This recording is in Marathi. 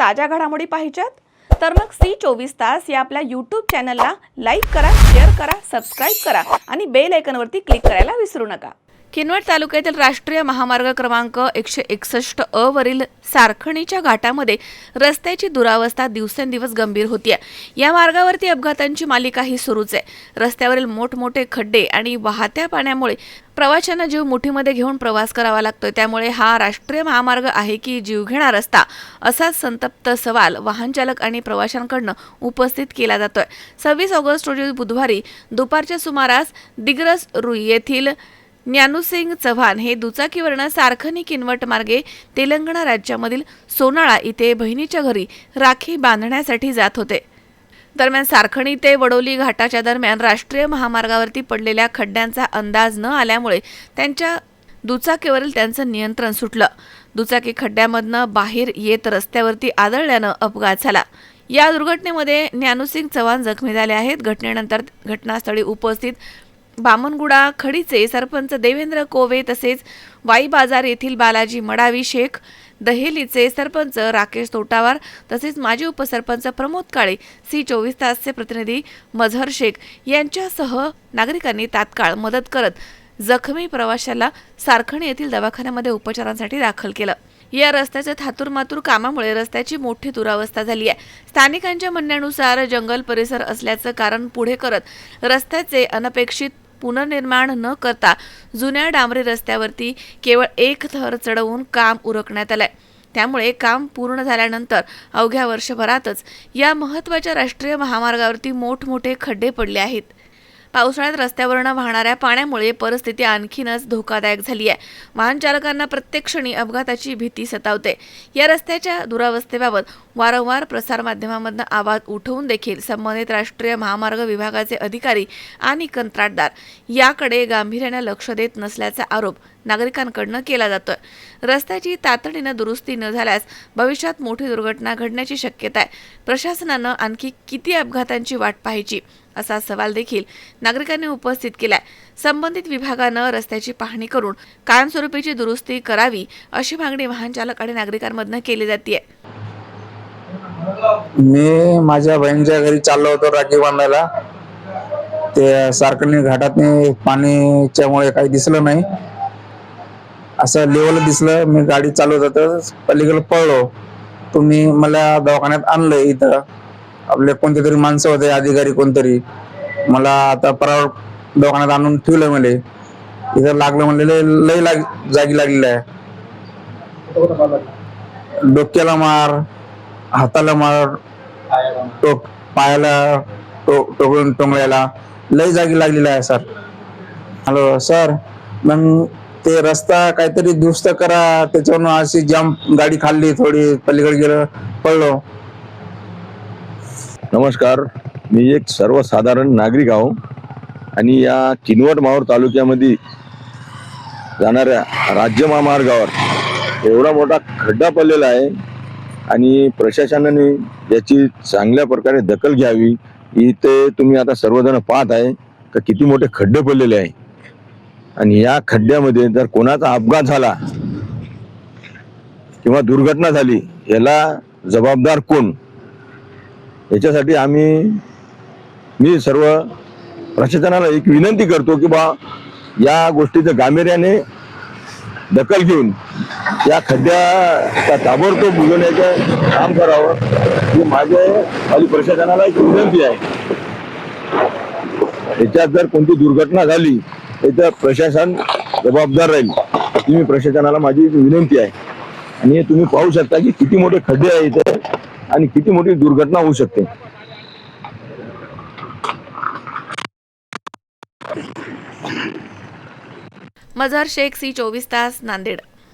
ताज्या घडामोडी पाहिजेत तर मग C24 या आपल्या YouTube चॅनलला लाईक करा, शेअर करा, सबस्क्राइब करा आणि बेल आयकॉनवरती क्लिक करायला विसरू नका। किनवट तालुक्यातील राष्ट्रीय महामार्ग क्रमांक 161 वरील सारखणीच्या घाटामध्ये रस्त्याची दुरावस्था दिवसेंदिवस गंभीर होतीये। या मार्गावरती अपघातांची मालिका ही सुरूच आहे। रस्त्यावरील मोठमोठे खड्डे आणि वाहत्या पाण्यामुळे प्रवाशांना जीव मुठीमध्ये घेऊन प्रवास करावा लागतोय। त्यामुळे हा राष्ट्रीय महामार्ग आहे की जीवघेणा रस्ता, असा संतप्त सवाल वाहन चालक आणि प्रवाशांकडून उपस्थित केला जातोय। 26 ऑगस्ट रोजी बुधवारी दुपारच्या सुमारास दिग्रस रुई येथील ज्ञानुसिंग चव्हाण हे दुचाकीवरनं सारखणी किनवट मार्गे तेलंगणा राज्यामधील सोनाळा इथे बहिणीच्या घरी राखी बांधण्यासाठी जात होते। दरम्यान सारखणी ते वडोली घाटाच्या दरम्यान राष्ट्रीय महामार्गावरती पडलेल्या खड्ड्यांचा अंदाज न आल्यामुळे त्यांच्या दुचाकीवरील त्यांचं नियंत्रण सुटलं। दुचाकी खड्ड्यामधनं बाहेर येत रस्त्यावरती आदळल्यानं अपघात झाला। या दुर्घटनेमध्ये ज्ञानुसिंग चव्हाण जखमी झाले आहेत। घटनेनंतर घटनास्थळी उपस्थित बामनगुडा खडीचे सरपंच देवेंद्र कोवे तसेच वाई बाजार येथील बालाजी मडावी शेख, दहेलीचे सरपंच राकेश तोटावार तसेच माजी उपसरपंच प्रमोद काळे, C24 प्रतिनिधी मझहर शेख यांच्यासह नागरिकांनी तात्काळ मदत करत जखमी प्रवाशाला सारखणी येथील दवाखान्यामध्ये उपचारांसाठी दाखल केलं। या रस्त्याच्या थातुरमातुर कामामुळे रस्त्याची मोठी दुरावस्था झाली आहे। स्थानिकांच्या म्हणण्यानुसार जंगल परिसर असल्याचं कारण पुढे करत रस्त्याचे अनपेक्षित पुनर्निर्माण न करता जुन्या डांबरी रस्त्यावरती केवळ एक थर चढवून काम उरकण्यात आलंय। त्यामुळे काम पूर्ण झाल्यानंतर अवघ्या वर्षभरातच या महत्त्वाच्या राष्ट्रीय महामार्गावरती मोठमोठे खड्डे पडले आहेत। पावसाळ्यात रस्त्यावरनं वाहणाऱ्या पाण्यामुळे परिस्थिती आणखीनच धोकादायक झाली आहे। वाहन चालकांना प्रत्येक क्षणी अपघाताची भीती सतावते। या रस्त्याच्या दुरावस्थेबाबत वारंवार प्रसारमाध्यमांमधून आवाज उठवून देखील संबंधित राष्ट्रीय महामार्ग विभागाचे अधिकारी आणि कंत्राटदार याकडे गांभीर्याने लक्ष देत नसल्याचा आरोप नागरिकांकडून केला जातोय। रस्त्याची तातडीने दुरुस्ती न झाल्यास भविष्यात मोठी दुर्घटना घडण्याची शक्यता आहे। प्रशासनानं आणखी किती अपघातांची वाट पाहायची असा सवाल देखील नागरिकांनी उपस्थित केलाय। संबंधित विभागानं रस्त्याची पाहणी करून कायमस्वरूपीची दुरुस्ती करावी अशी मागणी वाहन चालक आणि नागरिकांमधून केली जाते। मी माझ्या बहिणीच्या घरी चाललो होतो राखी बांधायला। ते सारखणी घाटातने पाणीच्यामुळे काही दिसलं नाही, असं लेवल दिसलं। मी गाडी चालवत होतो, पलीकडे पळलो। तुम्ही मला दवाखान्यात आणलं। इथं आपले कोणते तरी माणसं होते, अधिकारी कोणतरी, मला आता परवा दवाखान्यात आणून ठेवलं। मला इथं लागलं म्हणले लय जागी लागलेलं आहे। डोक्याला मार, हाताला मार, पायाला टोकून टोंगळ्याला लय जागी लागलेला आहे सर। हॅलो सर, मग ते रस्ता काहीतरी दुरुस्त करा। त्याच्यावरून अशी जाम गाडी खाल्ली, थोडी पलीकडे गेलं, पडलो। नमस्कार, मी एक सर्वसाधारण नागरिक आहो आणि या किनवट माहूर तालुक्यामध्ये जाणाऱ्या राज्य महामार्गावर एवढा मोठा खड्डा पडलेला आहे आणि प्रशासनाने याची चांगल्या प्रकारे दखल घ्यावी। इथे तुम्ही आता सर्वजण पाहत आहे का किती मोठे खड्डे पडलेले आहे आणि या खड्ड्यामध्ये जर कोणाचा अपघात झाला किंवा दुर्घटना झाली, याला जबाबदार कोण? याच्यासाठी मी सर्व प्रशासनाला एक विनंती करतो की बा या गोष्टीचं गांभीर्याने दखल घेऊन या खड्ड्याचा ताबडतोब बुजवण्याचं काम करावं, ही माझी प्रशासनाला एक विनंती आहे। याच्यात जर कोणती दुर्घटना झाली तर प्रशासन जबाबदार राहील, ही प्रशासनाला माझी विनंती आहे। आणि तुम्ही पाहू शकता की किती मोठे खड्डे आहे इथे आणि किती मोठी दुर्घटना होऊ शकते। मझहर शेख, C24 नांदेड।